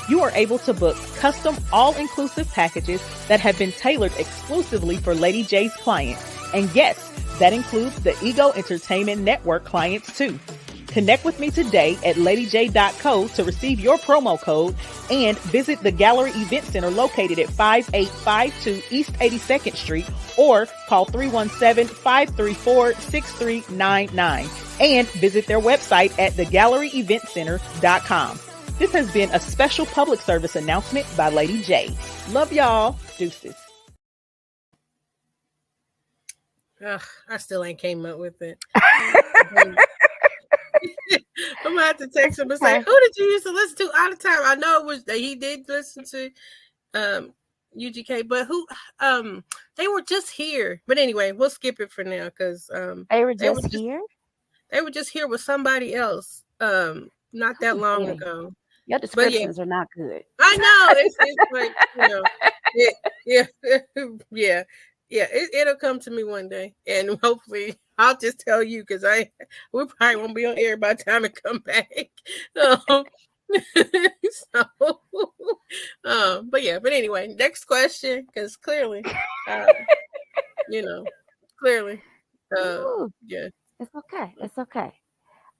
You are able to book custom all-inclusive packages that have been tailored exclusively for Lady J's clients. And yes, that includes the Ego Entertainment Network clients too. Connect with me today at ladyj.co to receive your promo code and visit the Gallery Event Center located at 5852 East 82nd Street or call 317-534-6399 and visit their website at thegalleryeventcenter.com. This has been a special public service announcement by Lady J. Love y'all. Deuces. Ugh, I still ain't came up with it. I'm gonna have to text him and say, Okay. "Who did you used to listen to all the time?" I know it was that he did listen to UGK, but who they were just here. But anyway, we'll skip it for now because They were they were just just here. they were just here with somebody else not that I'm long kidding. ago. Your But yeah, descriptions are not good. I know it's like it, yeah. Yeah. Yeah, it'll come to me one day, and hopefully I'll just tell you because I we probably won't be on air by the time it come back. Um, so, but yeah, but anyway, next question because clearly, uh, you know, clearly, uh, Ooh, yeah. it's okay. It's okay.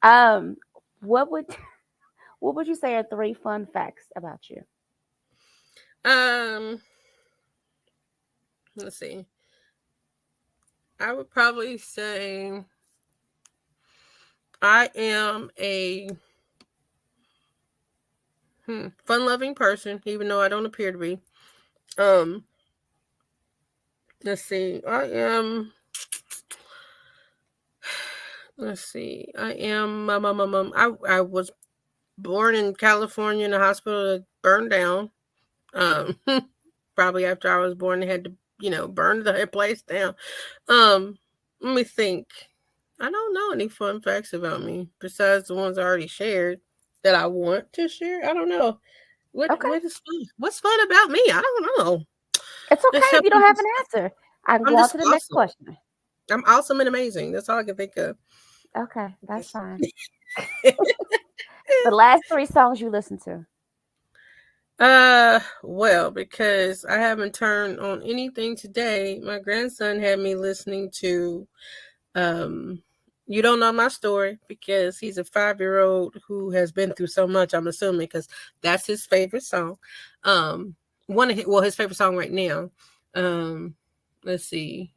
Um, what would what would you say are three fun facts about you? Um, let's see. I would probably say I am a fun-loving person, even though I don't appear to be. Um, let's see. Let's see. I am. I was born in California in a hospital that burned down. Um, probably after I was born, they had to, burn the place down. Um, Let me think. I don't know any fun facts about me besides the ones I already shared that I want to share. I don't know. Okay, What is fun? What's fun about me? I don't know. it's okay if Except you don't have an answer. I can I'm go on just to the next awesome. question. I'm awesome and amazing. That's all I can think of. Okay, that's fine. The last three songs you listen to. Well, because I haven't turned on anything today, my grandson had me listening to um You Don't Know My Story because he's a 5-year-old who has been through so much, I'm assuming, because that's his favorite song. Um his favorite song right now. Um let's see.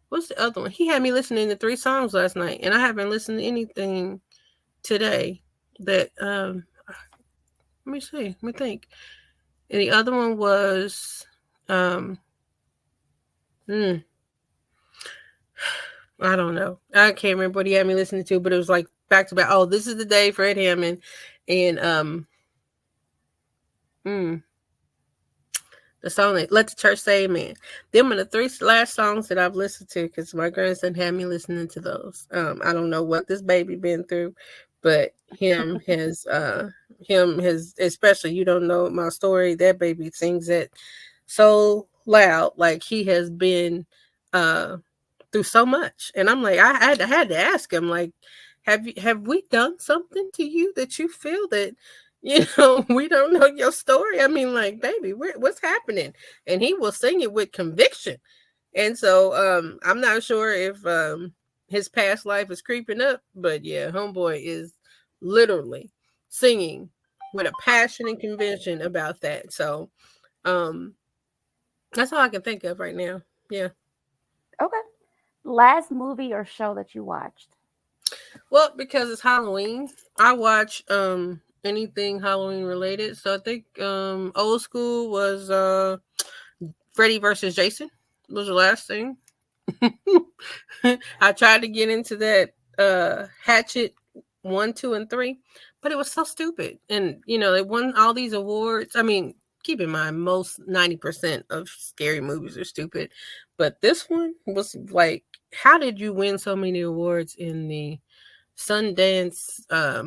What's the other one? He had me listening to 3 songs last night and I haven't listened to anything today that let me see. Let me think. And the other one was um hmm, I don't know. I can't remember what he had me listening to, but it was like back to back. Oh, This Is the Day, Fred Hammond, and mm, the song that Let the Church Say Amen. Them are the 3 last songs that I've listened to because my grandson had me listening to those. I don't know what this baby been through, but him has especially You Don't Know My Story. That baby sings it so loud, like he has been uh through so much. And I'm like, I had to ask him, like, have we done something to you that you feel that we don't know your story? I mean, like, baby, what's happening? And he will sing it with conviction. And so I'm not sure if his past life is creeping up, but yeah, homeboy is literally singing with a passion and conviction about that. So um that's all I can think of right now. Yeah. Okay. Last movie or show that you watched. Well, because it's Halloween, I watch anything Halloween related. So I think old school was Freddy versus Jason was the last thing. I tried to get into that Hatchet 1, 2, and 3, but it was so stupid. And they won all these awards. I mean, keep in mind most 90% of scary movies are stupid, but this one was like, how did you win so many awards in the Sundance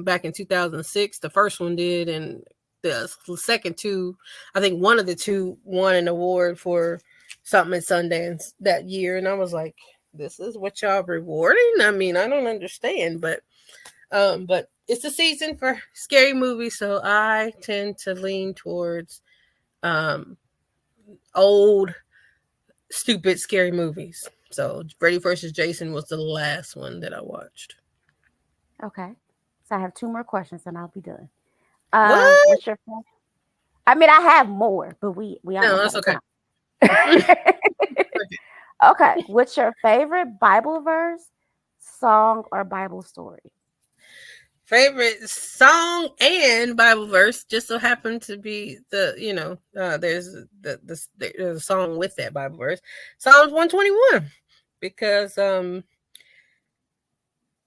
back in 2006? The first one did, and the second two, I think one of the two won an award for something at Sundance that year. And I was like, this is what y'all rewarding? I mean, I don't understand, but it's the season for scary movies, so I tend to lean towards um old stupid scary movies. So Freddy versus Jason was the last one that I watched. Okay. So I have two more questions and I'll be done. What? What's your I mean, I have more, but we No, almost out that's of okay. time. Okay. What's your favorite Bible verse, song, or Bible story? Favorite song and Bible verse just so happened to be there's there's a song with that Bible verse, Psalms 121, because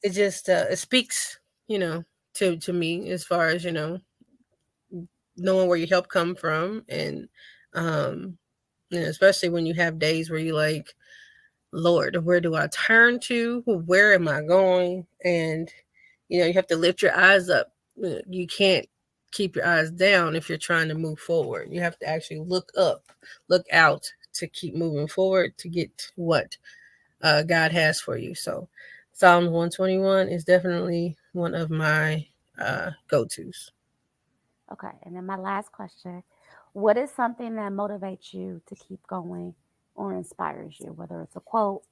it just it speaks to me as far as knowing where your help come from, um and especially when you have days where you like, Lord, where do I turn to? Where am I going? And you have to lift your eyes up. You can't keep your eyes down if you're trying to move forward. You have to actually look up, look out to keep moving forward to get what God has for you. So Psalms 121 is definitely one of my go tos. Okay. And then my last question, what is something that motivates you to keep going or inspires you, whether it's a quote,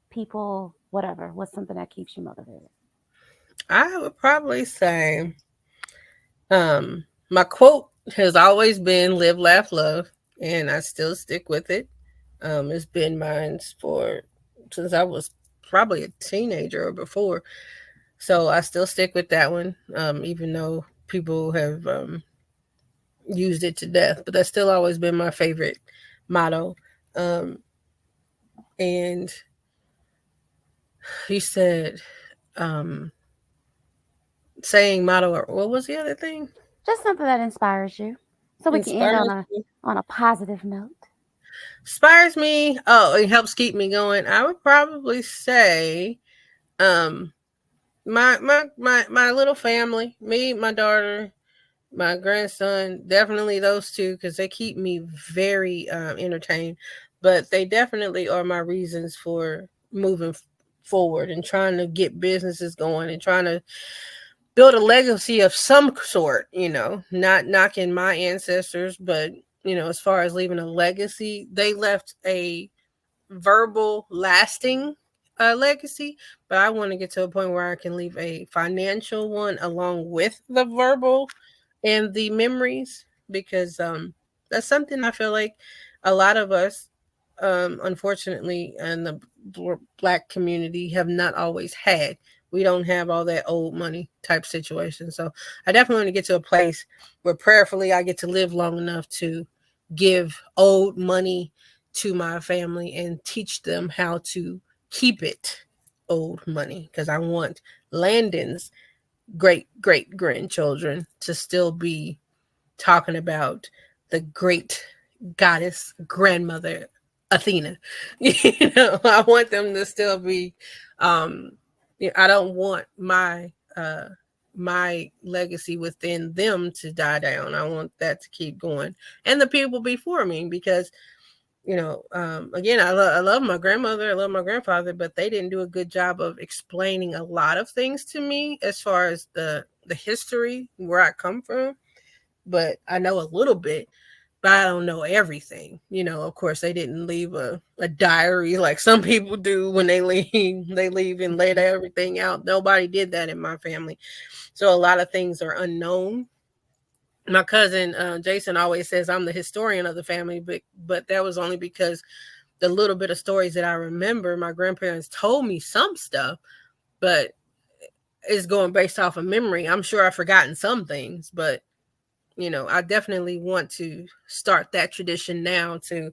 people, whatever? What's something that keeps you motivated? I would probably say my quote has always been live, laugh, love, and I still stick with it. It's been mine for since I was probably a teenager or before. So I still stick with that one, even though people have used it to death. But that's still always been my favorite motto. Um, and you said um, saying motto, or what was the other thing? Just something that inspires you, so we can end Inspires me. on a positive note. Inspires me. Oh, it helps keep me going. I would probably say um, my little family, me, my daughter, my grandson, definitely those two because they keep me very entertained. But they definitely are my reasons for moving forward and trying to get businesses going and trying to build a legacy of some sort. Not knocking my ancestors, but as far as leaving a legacy, they left a verbal, lasting legacy, but I want to get to a point where I can leave a financial one along with the verbal and the memories because that's something I feel like a lot of us unfortunately in the black community have not always had. We don't have all that old money type situation. So I definitely want to get to a place where prayerfully I get to live long enough to give old money to my family and teach them how to keep it old money because I want Landon's great great grandchildren to still be talking about the great goddess grandmother Athena. I want them to still be um I don't want my legacy within them to die down. I want that to keep going. And the people before me because again, I love my grandmother, I love my grandfather, but they didn't do a good job of explaining a lot of things to me as far as the history where I come from. But I know a little bit, but I don't know everything. Of course, they didn't leave a diary like some people do when they leave. They leave and lay everything out. Nobody did that in my family, so a lot of things are unknown. My cousin Jason always says I'm the historian of the family, but that was only because the little bit of stories that I remember, my grandparents told me some stuff, but it's going based off of memory. I'm sure I've forgotten some things, but I definitely want to start that tradition now to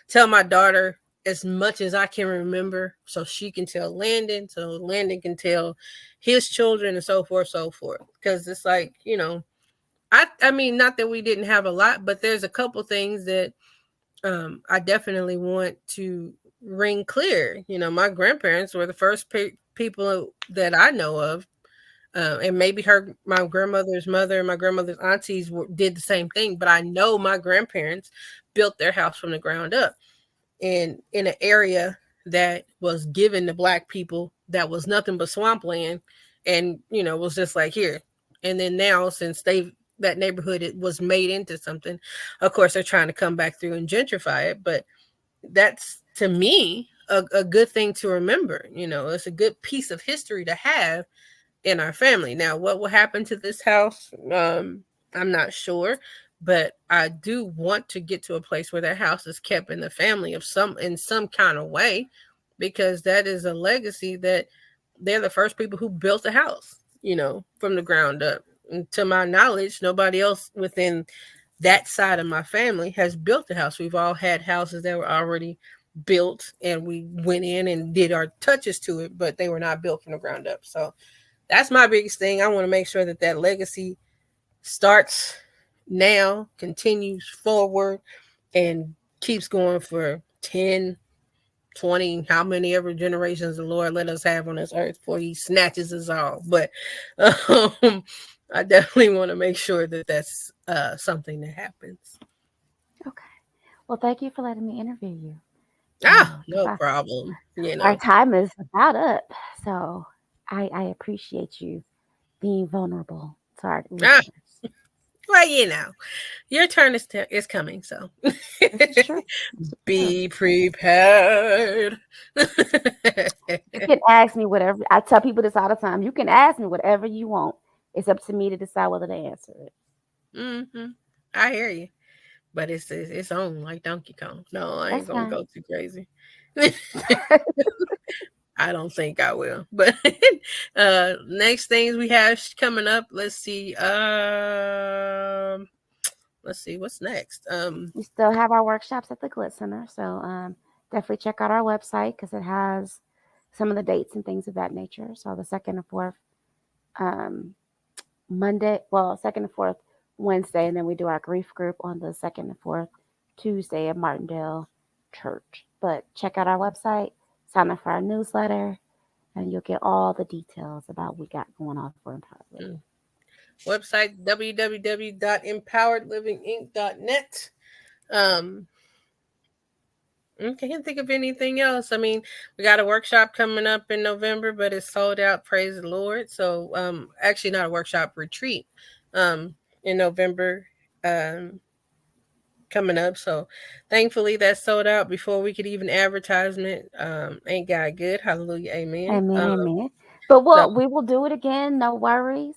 tell my daughter as much as I can remember so she can tell Landon, so Landon can tell his children and so forth, so forth. Because it's like, I mean, not that we didn't have a lot, but there's a couple things that I definitely want to ring clear. My grandparents were the first people that I know of, and maybe my grandmother's mother, my grandmother's aunties did the same thing. But I know my grandparents built their house from the ground up, and in an area that was given to black people that was nothing but swampland, and was just like here. And then now, since that neighborhood it was made into something, of course they're trying to come back through and gentrify it. But that's to me a good thing to remember. It's a good piece of history to have in our family. Now, what will happen to this house? I'm not sure, but I do want to get to a place where that house is kept in the family in some kind of way, because that is a legacy that they're the first people who built a house, from the ground up. And to my knowledge, nobody else within that side of my family has built a house. We've all had houses that were already built and we went in and did our touches to it, but they were not built from the ground up. So that's my biggest thing. I want to make sure that legacy starts now, continues forward, and keeps going for 10, 20, how many ever generations the Lord let us have on this earth before he snatches us all. But um, I definitely want to make sure that that's something that happens. Okay. Well, thank you for letting me interview you. Ah, no Goodbye. problem. You Our know. time is about up, so I appreciate you being vulnerable to our Ah, listeners. well, your turn is coming, so This is true. This is true. be prepared. You can ask me whatever. I tell people this all the time. You can ask me whatever you want. It's up to me to decide whether to answer it. hmm I hear you, but it's on like Donkey Kong. No, I ain't That's gonna fine. go too crazy. I don't think I will. But next things we have coming up. Let's see what's next. We still have our workshops at the Glit Center, so definitely check out our website because it has some of the dates and things of that nature. So the second and fourth um, Monday, well, second and fourth Wednesday, and then we do our grief group on the second and fourth Tuesday at Martindale Church. But check out our website, sign up for our newsletter, and you'll get all the details about what we got going on for Empowered Living. mm, website www.empoweredlivinginc.net. Um, I can't think of anything else. I mean, we got a workshop coming up in November, but it's sold out. Praise the Lord. So, actually, not a workshop, retreat, in November, um, coming up. So, thankfully, that's sold out before we could even advertisement. Ain't God good? Hallelujah, amen. Amen, amen. But So we will do it again. No worries.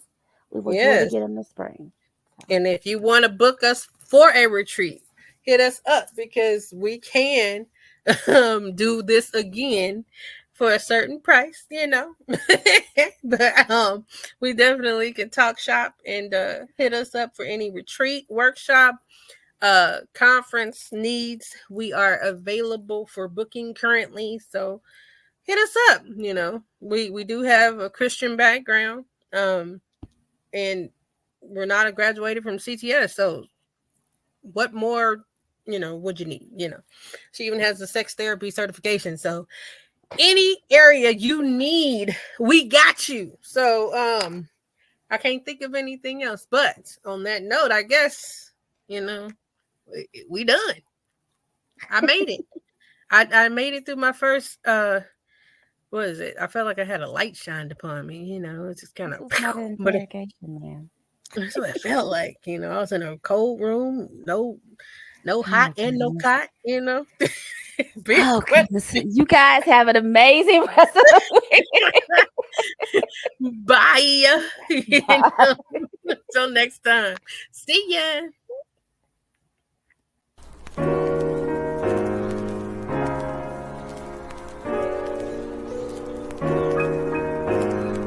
We will do it yes, again in the spring. So, and if you want to book us for a retreat, hit us up because we can do this again for a certain price, but we definitely can talk shop and hit us up for any retreat, workshop, conference needs. We are available for booking currently, so hit us up. We do have a Christian background, and we're not a graduated from CTS, so what more would you need? She even has the sex therapy certification, so any area you need, we got you. So I can't think of anything else, but on that note, I guess you know we done. I made it. I made it through my first what is it? I felt like I had a light shined upon me. It's just kind this of is not an but interrogation, man. that's what it felt like. I was in a cold room, no hot Oh, and no goodness. cot. Big Oh, question. goodness. You guys have an amazing rest of the week. Bye. Bye. Until next time. See ya.